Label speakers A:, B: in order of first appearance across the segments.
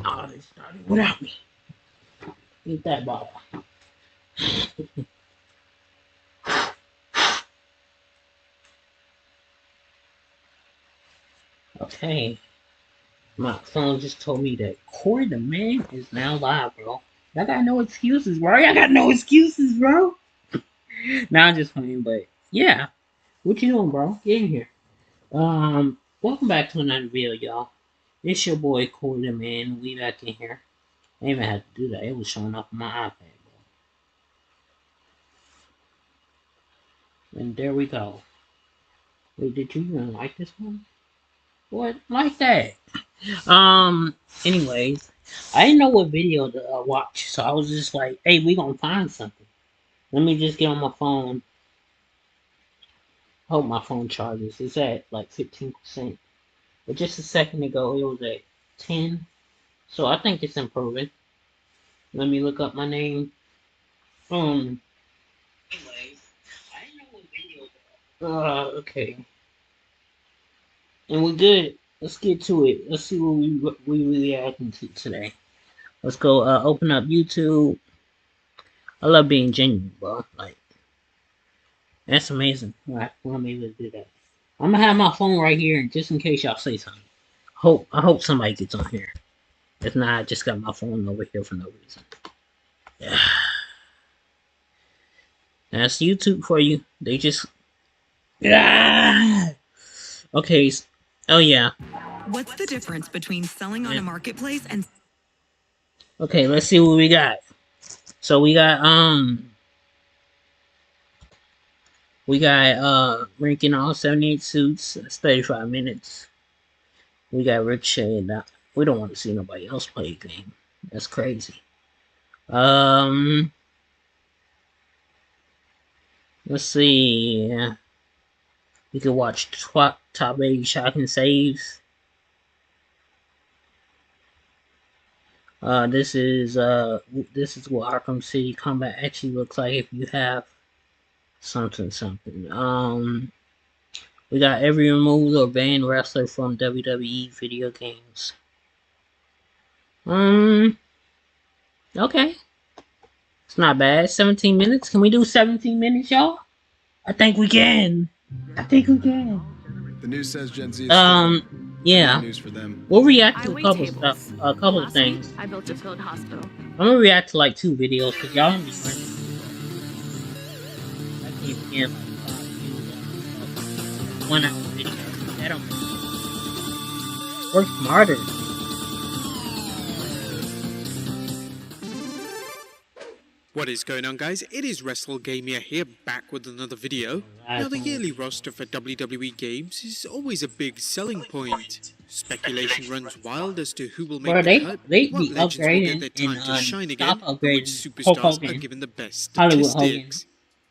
A: Oh, they started without me. Eat that ball. Okay. My phone just told me that Corey the Man is now live, bro. Y'all got no excuses, bro. Y'all got no excuses, bro. Nah, I'm just playing, but yeah. What you doing, bro? Get in here. Welcome back to another video, y'all. It's your boy Corey the Man. We back in here. I didn't even have to do that. It was showing up on my iPad, bro. And there we go. Wait, did you even like this one? What? Like that? Anyways, I didn't know what video to watch, so I was just like, hey, we gonna find something. Let me just get on my phone. Hope my phone charges. It's at like 15%. But just a second ago, it was at 10. So I think it's improving. Let me look up my name. Um, anyways, I didn't know what video to okay. And we're good. Let's get to it. Let's see what we reacting to today. Let's go open up YouTube. I love being genuine, bro. Like, that's amazing. When I'm able to do that. I'm gonna have my phone right here, just in case y'all say something. I hope somebody gets on here. If not, I just got my phone over here for no reason. Yeah. That's YouTube for you. They just. Yeah. Okay. Oh yeah.
B: What's the difference between selling on a marketplace and...
A: Okay, let's see what we got. So we got ranking all 78 suits. That's 35 minutes. We got Ricochet. We don't want to see nobody else play a game. That's crazy. Let's see. We can watch top 80 shocking saves. This is what Arkham City Combat actually looks like if you have something. We got every removed or banned wrestler from WWE video games. Okay. It's not bad. 17 minutes. Can we do 17 minutes, y'all? I think we can.
C: The news says Gen Z is
A: yeah.
C: news for them.
A: We'll react to a couple of things.
D: I built a field hospital.
A: I'm gonna react to like 2 videos because y'all don't be running. I keep getting like 5 views. 1 hour video. That don't work smarter.
E: What is going on, guys? It is WrestleGamia here, back with another video. Now, the yearly roster for WWE games is always a big selling point. Speculation runs wild as to who will make the cut, what legends will get their time to shine again, and which superstars are given the best statistics.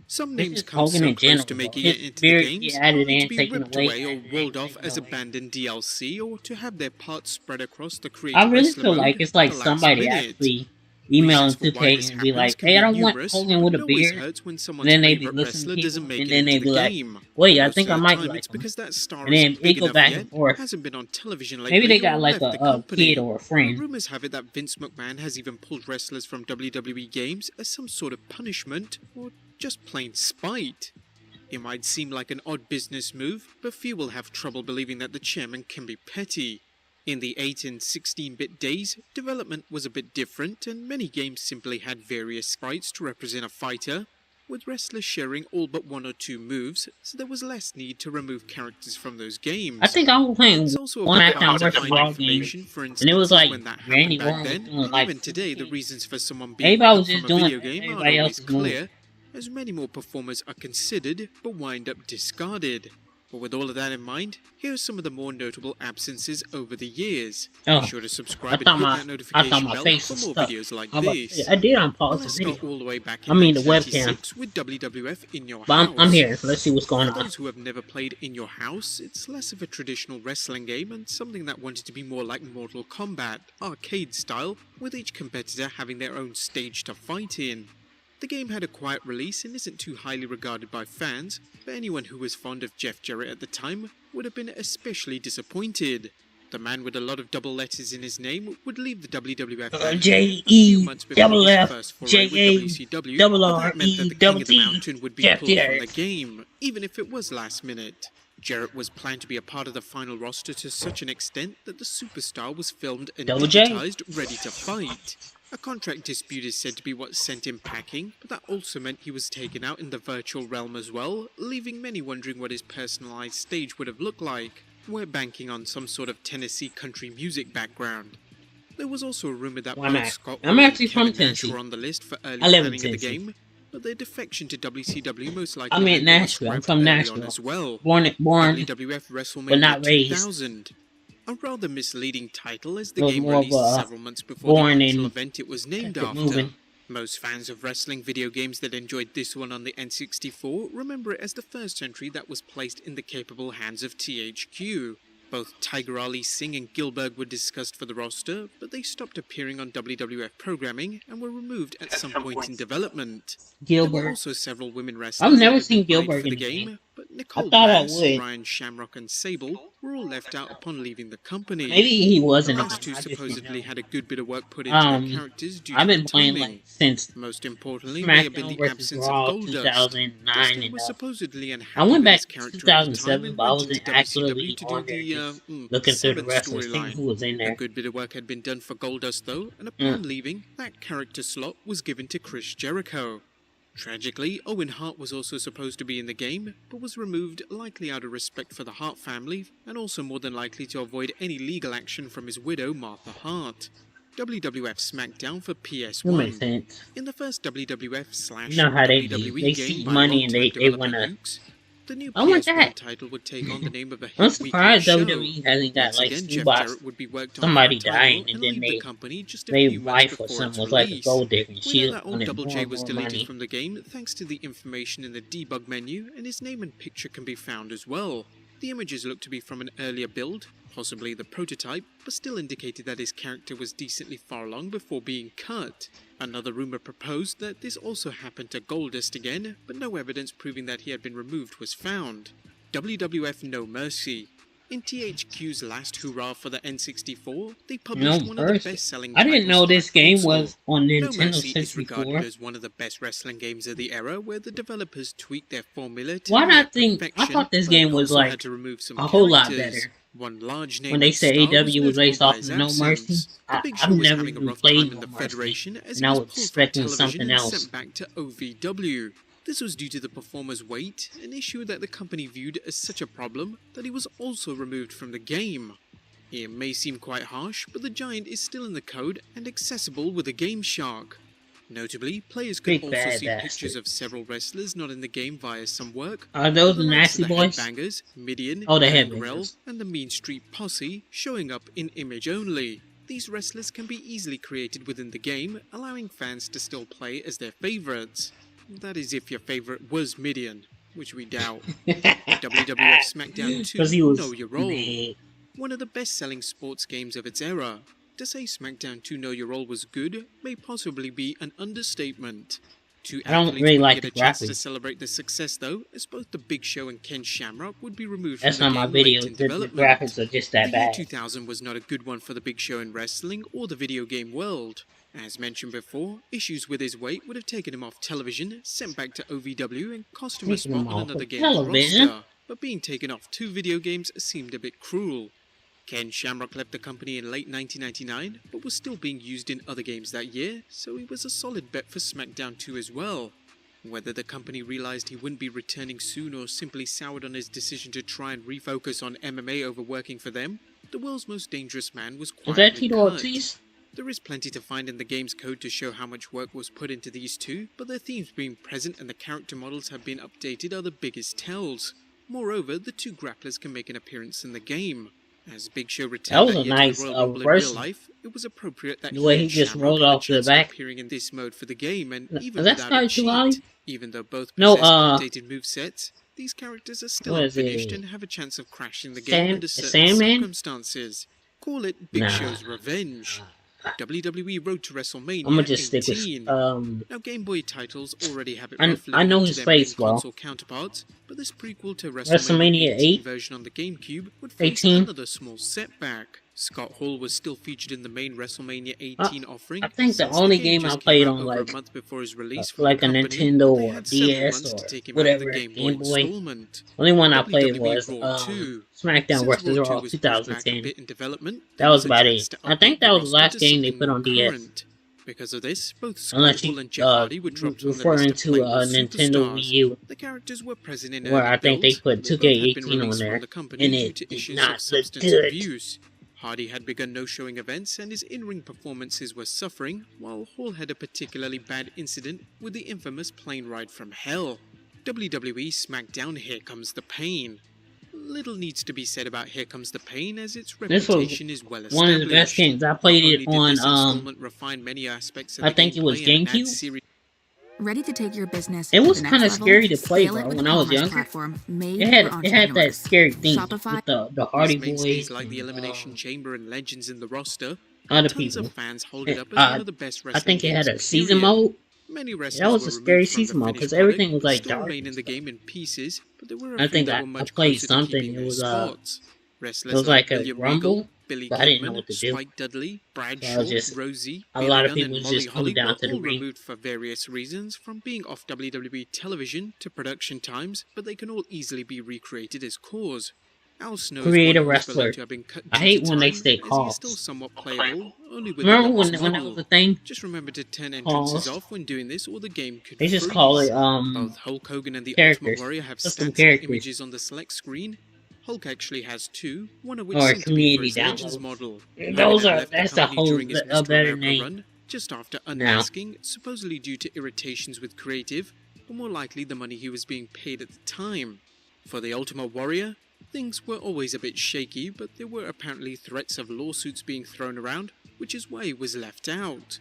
E: Some names come so close to making it into the games, only to be ripped away or walled off as abandoned DLC, or to have their parts spread across the creative
A: I really feel like it's like somebody actually emailing 2K and be like, hey, I don't want Hogan with a beard. And then they be listening to people, and then they be like, wait, I think I might like him. And then they go back and forth. Maybe they got like a kid or a friend.
E: Rumors have it that Vince McMahon has even pulled wrestlers from WWE games as some sort of punishment, or just plain spite. It might seem like an odd business move, but few will have trouble believing that the chairman can be petty. In the 8 and 16-bit days, development was a bit different, and many games simply had various sprites to represent a fighter, with wrestlers sharing all but 1 or 2 moves, so there was less need to remove characters from those games.
A: I think I was playing one SmackDown vs. Raw game, and it was like Randy Orton was doing like
E: even today, the reasons for someone being cut from a video game aren't always clear, as many more performers are considered but wind up discarded. But with all of that in mind, here are some of the more notable absences over the years. Be sure to subscribe and hit that notification bell for more videos like this.
A: I did unpause the video.
E: All the way back in the webcam. With WWF in your house.
A: I'm here. Let's see what's going on.
E: For those who have never played In Your House, it's less of a traditional wrestling game and something that wanted to be more like Mortal Kombat, arcade style, with each competitor having their own stage to fight in. The game had a quiet release and isn't too highly regarded by fans, but anyone who was fond of Jeff Jarrett at the time would have been especially disappointed. The man with a lot of double letters in his name would leave the WWF
A: J-E-double-F-J-A-double-R-E-double-T
E: would be
A: Jeff
E: pulled from the
A: Jarrett.
E: game, even if it was last minute. Jarrett was planned to be a part of the final roster to such an extent that the superstar was filmed and
A: Double J.
E: digitized, ready to fight. A contract dispute is said to be what sent him packing, but that also meant he was taken out in the virtual realm as well, leaving many wondering what his personalized stage would have looked like. We're banking on some sort of Tennessee country music background. There was also a rumor that
A: Why
E: both
A: not?
E: Scott
A: I'm
E: Hall
A: actually
E: and
A: from
E: Kevin Nash
A: Tennessee.
E: were on the list for early
A: I live in
E: planning of the
A: Tennessee.
E: game, but their defection to WCW most likely
A: I'm in
E: meant they were
A: Nashville. I'm
E: scrapped
A: from
E: early on
A: Nashville.
E: as well.
A: Born,
E: WWF WrestleMania
A: but not raised.
E: 2000. A rather misleading title as the
A: It was
E: game
A: more of
E: released
A: a
E: several months before
A: born
E: the actual
A: in-
E: event it was named
A: kept it
E: after.
A: moving.
E: Most fans of wrestling video games that enjoyed this one on the N64 remember it as the first entry that was placed in the capable hands of THQ. Both Tiger Ali Singh and Gilbert were discussed for the roster, but they stopped appearing on WWF programming and were removed at some point in development. There were
A: Gilbert.
E: also several women wrestlers
A: I've never
E: that had
A: seen
E: been eyed
A: Gilbert
E: for the
A: in the game.
E: game, but Nicole
A: thought I
E: Bass,
A: would.
E: Ryan Shamrock and Sable were all left out upon leaving the company.
A: Maybe he was in
E: The
A: the
E: last two
A: game. I just didn't
E: supposedly
A: know.
E: had a good bit of work put into their characters due to
A: I've been
E: the
A: playing
E: timing.
A: like since
E: Most importantly, may have been
A: SmackDown
E: the
A: versus
E: absence
A: Raw
E: of Goldust.
A: 2009
E: Dustin
A: and
E: was supposedly unhappy
A: I went
E: with
A: back
E: his
A: to
E: character at the
A: 2007,
E: time and
A: but I
E: went
A: wasn't
E: into WCW
A: actually
E: to
A: on
E: do
A: there,
E: the
A: just looking through the
E: Seven
A: wrestlers, seeing
E: storyline.
A: who was in
E: A
A: there.
E: good bit of work had been done for Goldust though, and upon leaving, that character slot was given to Chris Jericho. Tragically, Owen Hart was also supposed to be in the game, but was removed likely out of respect for the Hart family, and also more than likely to avoid any legal action from his widow, Martha Hart. WWF SmackDown for
A: That makes
E: PS1.
A: sense.
E: In the first WWF slash
A: You know how they do.
E: WWE
A: They
E: game
A: see
E: by
A: money and
E: longtime
A: they
E: developer
A: wanna.
E: Nukes, the new
A: I want
E: PS1
A: that.
E: title would take on the name of a hit
A: I'm
E: weekly
A: surprised
E: show.
A: WWE hasn't got
E: Once
A: like
E: again,
A: Stu
E: Jeff
A: Box.
E: Jarrett would be worked on
A: Somebody
E: for a title
A: dying and then
E: leave the
A: they
E: company just a
A: they
E: few months
A: wife or
E: before
A: something
E: its
A: was like a
E: release.
A: gold digger.
E: We
A: She
E: know that old
A: wanted
E: Double
A: more
E: J
A: and
E: was
A: more
E: deleted
A: money.
E: from the game thanks to the information in the debug menu, and his name and picture can be found as well. The images look to be from an earlier build, possibly the prototype, but still indicated that his character was decently far along before being cut. Another rumor proposed that this also happened to Goldust again, but no evidence proving that he had been removed was found. WWF No Mercy. In THQ's last hurrah for the N64, they published
A: No
E: one of the
A: Mercy.
E: best-selling
A: I didn't know
E: titles
A: this
E: on
A: game
E: console.
A: was on
E: No
A: Nintendo
E: Mercy is regarded
A: 64.
E: as one of the best wrestling games of the era, where the developers tweaked their formula to
A: Why
E: near
A: not think? I
E: perfection,
A: thought this
E: but
A: game was
E: also had
A: like
E: to remove some
A: a whole lot
E: characters.
A: better.
E: One large name
A: When they
E: and
A: said
E: star
A: AW was
E: notable
A: based
E: by
A: off
E: his
A: of No
E: absence.
A: Mercy,
E: The Big
A: I've
E: Show was
A: never
E: having a
A: even
E: rough
A: played
E: time in
A: No
E: the
A: Mercy,
E: Federation as
A: and
E: he
A: I
E: was
A: was
E: pulled from
A: expecting
E: television
A: something
E: and
A: else.
E: sent back to OVW. This was due to the performer's weight, an issue that the company viewed as such a problem that he was also removed from the game. It may seem quite harsh, but the Giant is still in the code and accessible with a Game Shark. Notably, players could
A: Big
E: also
A: bad
E: see
A: bastard.
E: pictures of several wrestlers not in the game via some work.
A: Are those
E: the
A: the
E: likes
A: Nasty
E: of the
A: Boys?
E: Headbangers, Midian,
A: Oh, the
E: Gangrel,
A: Headbangers.
E: and the Mean Street Posse showing up in image only. These wrestlers can be easily created within the game, allowing fans to still play as their favorites. That is if your favorite was Midian, which we doubt. WWF SmackDown 2,
A: Because he was
E: Know Your Role.
A: mad.
E: One of the best-selling sports games of its era. To say SmackDown 2 Know Your Role was good may possibly be an understatement. Two
A: I don't
E: athletes
A: really
E: would
A: like
E: get
A: the
E: a chance to
A: graphics.
E: celebrate the success though, as both the Big Show and Ken Shamrock would be removed
A: That's
E: from
A: not
E: the
A: my
E: game
A: video.
E: late in
A: The
E: development.
A: graphics are just that
E: The year
A: bad.
E: 2000 was not a good one for the Big Show in wrestling or the video game world. As mentioned before, issues with his weight would have taken him off television, sent back to OVW, and cost him a
A: Taking him
E: spot on
A: off
E: another
A: of
E: game's
A: television?
E: roster. But being taken off 2 video games seemed a bit cruel. Ken Shamrock left the company in late 1999, but was still being used in other games that year, so he was a solid bet for SmackDown 2 as well. Whether the company realized he wouldn't be returning soon or simply soured on his decision to try and refocus on MMA over working for them, the world's most dangerous man was
A: Is
E: quietly
A: that Tito
E: cut.
A: Ortiz?
E: There is plenty to find in the game's code to show how much work was put into these two, but their themes being present and the character models have been updated are the biggest tells. Moreover, the two grapplers can make an appearance in the game. As Big Show
A: That
E: returned
A: was a
E: that year
A: nice
E: to the Royal Rumble in
A: reverse.
E: real life, it was appropriate that
A: The way he
E: and
A: just
E: Shamrock
A: rolled
E: had a
A: off to the
E: chance of
A: back.
E: appearing in this mode for the game, and
A: Is
E: even
A: that
E: without a
A: Scotty
E: cheat,
A: Chilali?
E: even though both
A: No,
E: possess updated movesets, these characters are still
A: what is
E: unfinished
A: it?
E: and have a chance of crashing the game under certain
A: Sandman?
E: circumstances. Call it Big
A: Nah.
E: Show's revenge. WWE Road to WrestleMania
A: I'm gonna just stick
E: 18.
A: with
E: Now, Game Boy titles already have it
A: I
E: roughly
A: know
E: to
A: his
E: their
A: face
E: main
A: well.
E: console counterparts, but this prequel to
A: WrestleMania
E: 18
A: 8?
E: version on the GameCube would face
A: 18?
E: another small setback. Scott Hall was still featured in the main WrestleMania 18 offering.
A: I think the
E: since
A: only
E: game
A: game I
E: just
A: played
E: came out
A: on
E: over
A: like
E: a month before his release from
A: like
E: the
A: a
E: company,
A: Nintendo
E: they
A: or
E: had several
A: DS
E: months
A: or
E: to take him out of the
A: whatever
E: Game Boy
A: Game Boy.
E: installment.
A: Only one I played
E: WWE
A: was
E: Raw 2.
A: SmackDown
E: Since
A: vs.
E: Raw 2
A: Raw
E: was pushed back a
A: 2010.
E: bit in development,
A: That
E: there
A: was
E: a
A: about
E: chance
A: it.
E: to
A: I think
E: update
A: that
E: the
A: was the
E: roster
A: last
E: to
A: game they
E: something
A: put
E: more
A: on DS.
E: current. Because of this, both Scott
A: Unless
E: Hall
A: you
E: and Jeff Hardy were dropped from the
A: referring
E: list of
A: to
E: playable
A: Nintendo Wii
E: superstars.
A: U,
E: The characters were present in
A: where
E: early
A: I think they
E: builds,
A: put
E: but they both had been
A: 2K18 on
E: released
A: there,
E: from the company
A: and
E: due
A: it
E: to
A: did
E: issues
A: not
E: of
A: look
E: substance
A: good.
E: abuse. Hardy had begun no-showing events and his in-ring performances were suffering, while Hall had a particularly bad incident with the infamous plane ride from hell. WWE SmackDown Here Comes the Pain. Little needs to be said about Here Comes the Pain, as its
A: This was
E: reputation is well established.
A: one of the best games. I played it on
E: refine many aspects of
A: I
E: the
A: think it was
E: gameplay and add
A: GameCube.
E: series.
B: Ready to take your business
A: It
B: to
A: was
B: the
A: kind of
B: next level?
A: scary to play,
B: Scale it
A: bro.
B: with
A: When
B: a
A: I was
B: commerce
A: younger,
B: platform made
A: it
B: for
A: had that
B: entrepreneurs.
A: scary thing
B: Shopify.
A: with the Hardy
E: With mainstays
A: Boys
E: like the
A: and
E: Elimination Chamber and legends in the roster,
A: other
E: tons
A: people.
E: of fans hold it up as one of the best
A: I
E: wrestling
A: think it had
E: games,
A: a season
E: period.
A: mode.
E: Many
A: That
E: wrestlers
A: was
E: were
A: a scary
E: removed from
A: season
E: the
A: mode
E: finished
A: because everything
E: product,
A: was like
E: but still
A: dark
E: remain
A: and
E: in the
A: stuff.
E: game in pieces, but there were a
A: I
E: few
A: think
E: that
A: I
E: were much
A: played
E: closer to
A: something.
E: keeping
A: It
E: their
A: was
E: spots.
A: it
E: Wrestlers
A: was
E: like
A: like a
E: William
A: Rumble,
E: Regal, Billy
A: but I didn't know
E: Kidman,
A: what to do.
E: Spike Dudley, Brad
A: So I was
E: Shaw,
A: just
E: Rosie,
A: a
E: Billy
A: lot of
E: Gunn,
A: people
E: and
A: was
E: Molly
A: just coming
E: Holly
A: down
E: were
A: to the
E: all
A: ring.
E: removed for various reasons, from being off WWE television to production times, but they can all easily be recreated as cores. Al Snow is
A: Create
E: one
A: a
E: who is
A: wrestler.
E: believed to have been cut
A: I
E: due
A: hate
E: to
A: when they
E: time,
A: say
E: as he is still
A: calls.
E: somewhat playable, only with
A: Remember
E: the box
A: when that
E: model.
A: was the thing?
E: Just remember to turn entrances
A: Calls.
E: off when doing this, or the game could
A: They just
E: freeze.
A: call it
E: Both Hulk Hogan and the Ultimate
A: characters.
E: Warrior have
A: Custom
E: stats and
A: characters.
E: images on the select screen. Hulk actually has two, one of which
A: Or
E: seemed to be for
A: community
E: his Legends
A: downloads.
E: model.
A: Those
E: Hogan had
A: are
E: left the
A: that's a
E: company
A: whole
E: during his
A: a
E: Mr.
A: better
E: America
A: name.
E: run, just after
A: Now.
E: unmasking, supposedly due to irritations with creative, or more likely the money he was being paid at the time. For the Ultimate Warrior, things were always a bit shaky, but there were apparently threats of lawsuits being thrown around, which is why he was left out.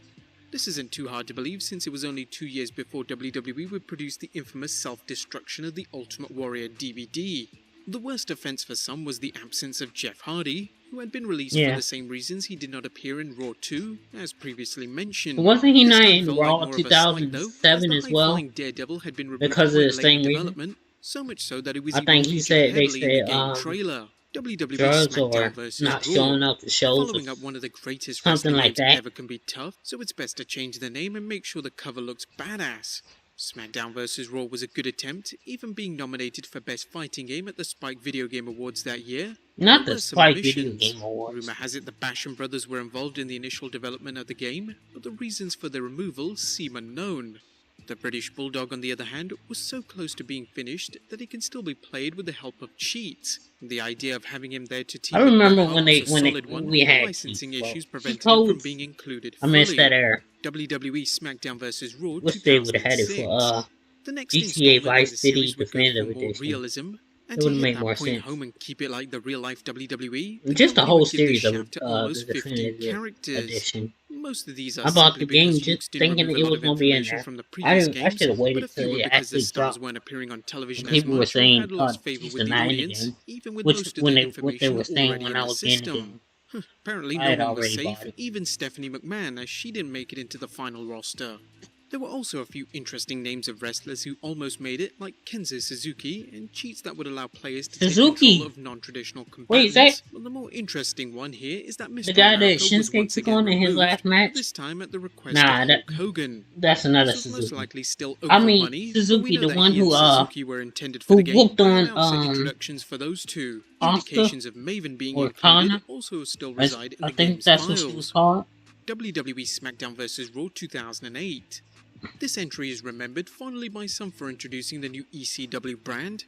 E: This isn't too hard to believe, since it was only 2 years before WWE would produce the infamous self-destruction of the Ultimate Warrior DVD. The worst offense for some was the absence of Jeff Hardy, who had been released for the same reasons he did not appear in Raw 2, as previously mentioned.
A: Wasn't he
E: This
A: not
E: time
A: in
E: felt
A: Raw
E: like more of a slight, though,
A: 2007
E: as
A: as well?
E: high-flying Daredevil had been removed
A: Because of
E: quite
A: the
E: late
A: same
E: in
A: reason?
E: development, so much so that it was
A: I
E: even
A: think he
E: featured
A: said they
E: heavily in the
A: said
E: game trailer. WWE
A: drugs or
E: SmackDown vs.
A: not
E: Raw.
A: showing up to shows
E: Following
A: or
E: up one of the greatest
A: something
E: wrestling
A: like
E: games
A: that.
E: ever can be tough, so it's best to change the name and make sure the cover looks badass. SmackDown vs. Raw was a good attempt, even being nominated for Best Fighting Game at the Spike Video Game Awards that year.
A: Not
E: There
A: the
E: were some
A: Spike Video
E: omissions.
A: Game Awards.
E: Rumor has it the Basham brothers were involved in the initial development of the game, but the reasons for their removal seem unknown. The British Bulldog, on the other hand, was so close to being finished that he can still be played with the help of cheats. The idea of having him there to team
A: I
E: with
A: remember
E: Bret
A: when
E: Hart
A: they
E: was a
A: when
E: solid
A: it,
E: one,
A: we
E: but
A: had
E: licensing
A: cheats, bro.
E: issues
A: Cheat
E: prevented him from
A: codes.
E: being included
A: I missed
E: fully.
A: that era.
E: WWE SmackDown vs. Raw
A: Wish they would have had it
E: 2006.
A: for
E: The next
A: GTA
E: installment in
A: Vice
E: the
A: City
E: series would go
A: Definitive
E: for more
A: Edition.
E: realism, and
A: It
E: to
A: would've
E: hit
A: made
E: that
A: more
E: point
A: sense.
E: home and keep it like the real life WWE, the
A: Just the
E: company
A: whole
E: would give the
A: series of
E: shaft to
A: the
E: almost 15
A: Definitive
E: characters.
A: Edition.
E: Most of these are
A: I bought
E: simply
A: the game
E: because
A: just
E: Luke's didn't
A: thinking
E: remove
A: it
E: a lot
A: was
E: of
A: gonna be in
E: information
A: there.
E: from the
A: I
E: previous
A: should have
E: games,
A: waited
E: but a few
A: till
E: were
A: it
E: because the
A: actually
E: stars
A: dropped.
E: weren't appearing on television
A: And
E: as
A: people were
E: much or
A: saying,
E: had lost
A: she's
E: favour with
A: the
E: the
A: nine
E: audience,
A: again.
E: even with
A: Which
E: most of
A: when
E: the
A: they what they
E: information
A: were saying
E: already
A: when
E: in
A: I
E: the
A: was in the
E: system.
A: game.
E: Apparently
A: I
E: no
A: had
E: one was
A: already
E: safe,
A: bought it.
E: even Stephanie McMahon, as she didn't make it into the final roster. There were also a few interesting names of wrestlers who almost made it, like Kenzo Suzuki, and cheats that would allow players to
A: Suzuki?
E: take control of non-traditional
A: Wait, is
E: combatants.
A: that
E: But the more interesting one here is that Mr.
A: the guy that
E: America was
A: Shinsuke
E: once
A: took
E: again
A: on in his
E: removed,
A: last match?
E: this time at the request
A: Nah,
E: of
A: that
E: Hulk Hogan.
A: that's another
E: This was most
A: Suzuki.
E: likely still
A: I
E: over
A: mean,
E: money, but we
A: Suzuki,
E: know
A: the
E: that
A: one
E: he and
A: who
E: Suzuki were intended for the game.
A: whooped on
E: and now set introductions for those two.
A: Oscar
E: Indications of Maven being
A: or
E: included
A: Kana.
E: also still
A: I
E: reside in the
A: think
E: game's
A: that's
E: files.
A: what she was called.
E: WWE SmackDown vs. Raw 2008. This entry is remembered fondly by some for introducing the new ECW brand,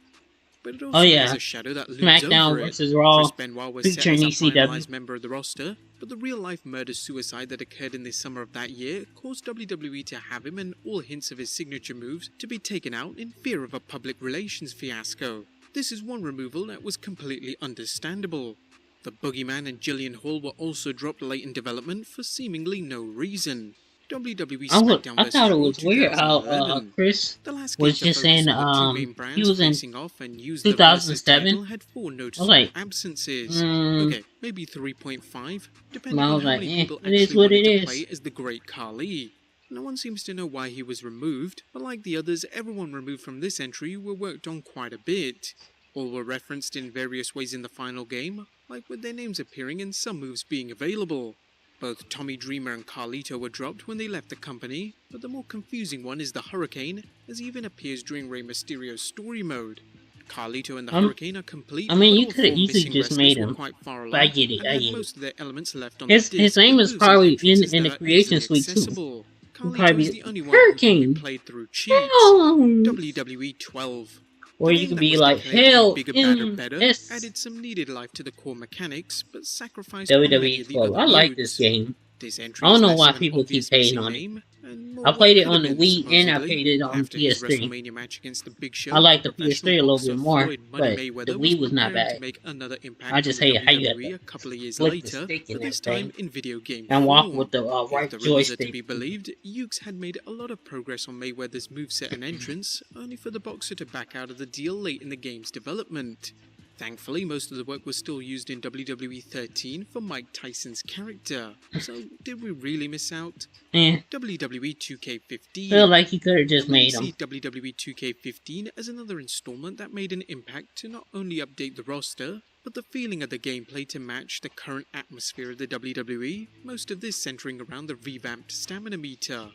E: but it also
A: Oh, yeah.
E: has a shadow that looms
A: SmackDown
E: over it.
A: vs. Raw
E: Chris Benoit was set
A: featuring
E: as a
A: ECW.
E: finalized member of the roster, but the real-life murder-suicide that occurred in the summer of that year caused WWE to have him and all hints of his signature moves to be taken out in fear of a public relations fiasco. This is one removal that was completely understandable. The Boogeyman and Jillian Hall were also dropped late in development for seemingly no reason. WWE
A: I
E: SmackDown vs.
A: thought it
E: Raw
A: was weird how
E: 2011.
A: Chris
E: The last
A: was
E: game to
A: just
E: focus
A: in
E: on the two main
A: he
E: brands
A: was in
E: facing off and use the versus
A: 2007.
E: title had 4
A: I was
E: noticeable
A: like,
E: absences.
A: mm,
E: Okay, maybe 3.5, depending
A: I
E: on
A: was
E: how
A: like,
E: many people
A: it is
E: actually
A: what
E: wanted
A: it
E: to play
A: is.
E: as the Great Khali. No one seems to know why he was removed, but like the others, everyone removed from this entry were worked on quite a bit. All were referenced in various ways in the final game, like with their names appearing and some moves being available. Both Tommy Dreamer and Carlito were dropped when they left the company, but the more confusing one is the Hurricane, as he even appears during Rey Mysterio's story mode. Carlito and the Hurricane are complete,
A: I mean,
E: but
A: you
E: all
A: could have
E: 4
A: easily
E: missing
A: just
E: wrestlers
A: made
E: were
A: him.
E: quite far
A: But I
E: along,
A: get it,
E: and
A: I
E: had
A: get it.
E: most of their elements left on
A: His
E: the disc,
A: name is
E: with
A: probably
E: moves and entrances
A: in the
E: that are
A: creation
E: easily
A: suite too.
E: accessible.
A: He'll
E: Carlito
A: probably
E: is
A: be
E: the only one who can be
A: Hurricane.
E: played through cheats.
A: Hell.
E: WWE 12.
A: Or
E: The
A: you
E: game
A: could
E: that
A: be
E: was
A: like,
E: declared to be
A: hell
E: bigger, badder,
A: in
E: better,
A: this
E: added some needed life to the core mechanics, but sacrificed on many
A: WWE
E: of the
A: 12.
E: other
A: I like this
E: modes.
A: game.
E: This
A: I
E: entry
A: don't
E: is
A: know
E: less
A: why
E: of an
A: people
E: obvious
A: keep hating
E: missing
A: on it.
E: name, and more
A: I
E: what
A: played it
E: could
A: on
E: have
A: the
E: been,
A: Wii and I
E: supposedly.
A: played it on
E: After his
A: PS3.
E: WrestleMania match against the Big Show,
A: I like the
E: professional
A: PS3 a little
E: boxer
A: bit more,
E: Floyd Money
A: but
E: Mayweather
A: the Wii was not
E: preparing to
A: bad.
E: make another impact
A: I just
E: in the
A: hate how you have
E: WWE
A: to
E: a couple of years
A: flick the
E: later,
A: stick in
E: but this
A: that thing
E: time in video game
A: and walk
E: form.
A: with the
E: If
A: right
E: the rumors are to
A: joystick.
E: be believed, Ukes had made a lot of progress on Mayweather's moveset and entrance, only for the boxer to back out of the deal late in the game's development. Thankfully, most of the work was still used in WWE 13 for Mike Tyson's character. So, did we really miss out? WWE 2K15.
A: Feel like he could have just
E: I really
A: made
E: see
A: him.
E: WWE 2K15 as another installment that made an impact to not only update the roster, but the feeling of the gameplay to match the current atmosphere of the WWE, most of this centering around the revamped stamina meter.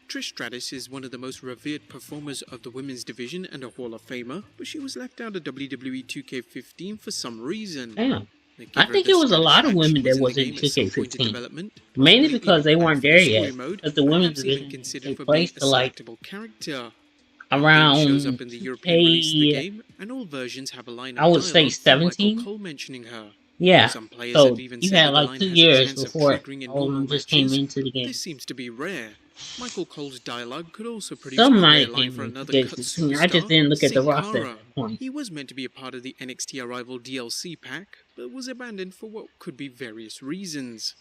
E: Trish Stratus is one of the most revered performers of the women's division and a Hall of Famer, but she was left out of WWE 2K15 for some reason.
A: Damn.
E: They gave
A: I
E: her
A: think
E: the
A: it was a
E: Stratus
A: lot of
E: fact
A: women
E: she was
A: that
E: in
A: was
E: the
A: in
E: game at some point in
A: 2K15.
E: development,
A: Mainly
E: possibly
A: because they
E: even
A: weren't
E: back for
A: there
E: the story
A: yet.
E: mode,
A: Because the women's
E: perhaps even
A: division
E: considered
A: they
E: for being
A: placed
E: a
A: to like
E: selectable character.
A: around
E: shows up in the European release of the
A: hey,
E: game, and all versions have a line of
A: I would say
E: dialogue from Michael
A: 17.
E: Cole mentioning her.
A: Yeah.
E: Some players
A: So
E: have even
A: you
E: said
A: had
E: that the
A: like
E: line
A: 2
E: has a
A: years
E: chance of
A: before
E: triggering in
A: all of
E: normal
A: them just came
E: matches.
A: into the game.
E: This seems to be rare. Michael Cole's dialogue could also produce
A: Some
E: a
A: might
E: rare
A: have
E: line
A: came
E: for
A: in
E: another
A: today
E: cut
A: 16. I just
E: superstar,
A: didn't look at the
E: Sin
A: roster at
E: Cara.
A: that point.
E: He was meant to be a part of the NXT Arrival DLC pack, but was abandoned for what could be various reasons.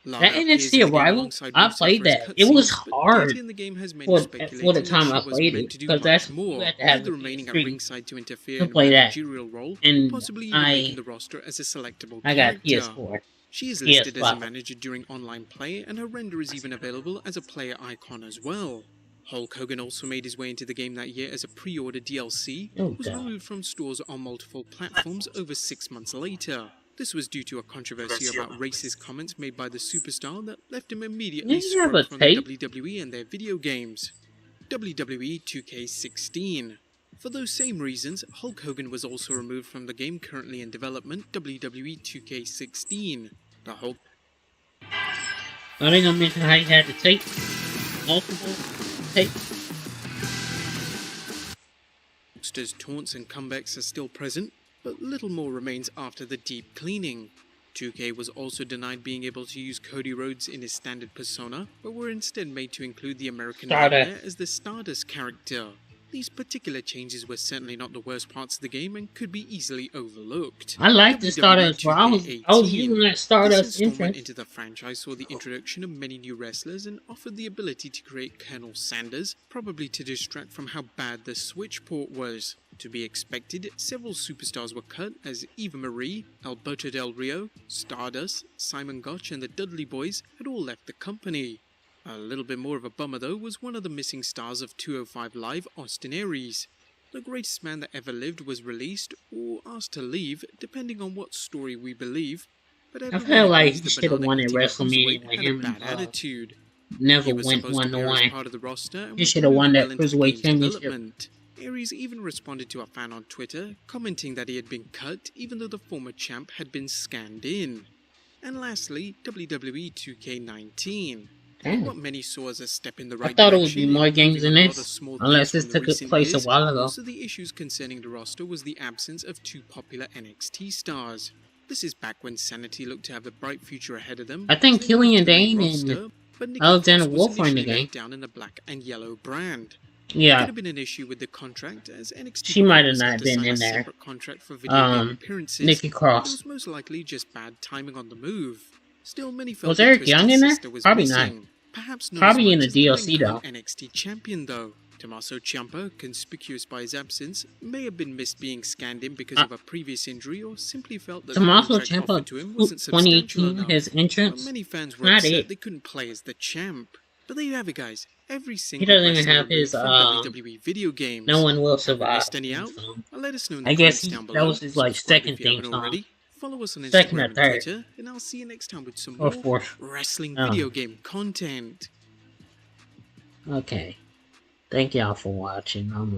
A: That
E: Lara appears in
A: NXT
E: the game
A: Arrival,
E: alongside
A: I
E: Rusev
A: played
E: for his
A: that. It was
E: cutscenes, but
A: hard
E: data in the game has many
A: for the
E: speculating that
A: time I
E: she was
A: played
E: meant
A: it,
E: to do
A: because
E: much
A: that's you
E: more,
A: had to have
E: either
A: the
E: remaining at
A: PS3
E: ringside to interfere
A: to
E: in a
A: play that.
E: managerial role, or
A: And
E: possibly even making the roster as a selectable
A: I got
E: character.
A: PS4.
E: She is listed as a
A: PS5.
E: manager during online play, and her render is even available as a player icon as well. Hulk Hogan also made his way into the game that year as a pre-order DLC,
A: Oh,
E: was
A: God.
E: removed from stores on multiple platforms over 6 months later. This was due to a controversy about racist comments made by the superstar that left him immediately
A: Didn't you have a
E: scrubbed from the
A: tape?
E: WWE and their video games. WWE 2K16. For those same reasons, Hulk Hogan was also removed from the game currently in development, WWE 2K16. The Hulk
A: Are they gonna mention how you had to tape? Multiple tape?
E: Hulkster's taunts and comebacks are still present, but little more remains after the deep cleaning. 2K was also denied being able to use Cody Rhodes in his standard persona, but were instead made to include the American
A: Stardust.
E: Nightmare as the Stardust character. These particular changes were certainly not the worst parts of the game and could be easily overlooked.
A: I like the Stardust, bro. I was using that
E: This
A: Stardust
E: installment
A: entrance.
E: into the franchise saw the introduction of many new wrestlers and offered the ability to create Colonel Sanders, probably to distract from how bad the Switch port was. To be expected, several superstars were cut as Eva Marie, Alberto Del Rio, Stardust, Simon Gotch and the Dudley Boys had all left the company. A little bit more of a bummer though was one of the missing stars of 205 Live, Austin Aries. The greatest man that ever lived was released, or asked to leave, depending on what story we believe. But
A: I
E: everyone
A: feel like
E: agrees
A: he
E: the
A: should have
E: banana
A: won at
E: eating
A: WrestleMania
E: cruiserweight
A: with
E: had a
A: him
E: bad
A: and
E: attitude.
A: never
E: He was
A: went
E: supposed to
A: 1 to
E: appear as
A: 1.
E: part of the roster and
A: He
E: was
A: should have won
E: promoted
A: that
E: well into the
A: Cruiserweight
E: game's
A: Championship.
E: development. Aries even responded to a fan on Twitter, commenting that he had been cut even though the former champ had been scanned in. And lastly, WWE 2K19.
A: Damn.
E: What many saw as a step in the
A: I
E: right
A: thought it
E: direction,
A: would be more
E: improving
A: games than
E: on a lot
A: this,
E: of small
A: unless
E: things
A: this
E: from the
A: took
E: recent
A: place a
E: years.
A: while ago.
E: Most of the issues concerning the roster was the absence of 2 popular NXT stars. This is back when Sanity looked to have a bright future ahead of them.
A: I think
E: as they moved
A: Killian
E: to the main
A: Dane and
E: roster, but Nikki
A: Alexander
E: Cross was
A: Wolf were in the
E: initially
A: game.
E: left down in the black and yellow brand. Could
A: Yeah,
E: have been an issue with the contract, as NXT
A: she might have
E: had
A: not
E: to
A: been
E: sign a
A: in there.
E: separate contract for video game appearances.
A: Nikki
E: It
A: Cross.
E: was most likely just bad timing on the move. Still, many felt
A: Was
E: that
A: Eric
E: Twisted
A: Young in there?
E: Sister was
A: Probably
E: missing.
A: not.
E: Perhaps not
A: Probably in
E: as
A: the
E: much as
A: DLC
E: the
A: though.
E: current NXT champion though. Tommaso Ciampa, conspicuous by his absence, may have been missed being scanned in because of a previous injury or simply felt that the
A: Tommaso
E: contract
A: Ciampa
E: offered to him wasn't substantial
A: 2018,
E: enough.
A: his
E: But
A: entrance,
E: many fans were
A: not
E: upset
A: it.
E: they couldn't play as the champ. But there you have it, guys. Every single
A: doesn't even
E: wrestler
A: have his,
E: removed from WWE video games.
A: No One Will
E: Have we
A: Survive.
E: missed any out?
A: So,
E: Let us know in the
A: I guess
E: comments down
A: that
E: below.
A: was his like
E: Subscribe
A: second
E: if you
A: theme
E: haven't
A: song.
E: already. Follow us on
A: Second
E: Instagram
A: or
E: and
A: third.
E: Twitter, and I'll see you next time with some
A: Or
E: more
A: fourth.
E: wrestling
A: Oh.
E: video game content.
A: Okay. Thank y'all for watching.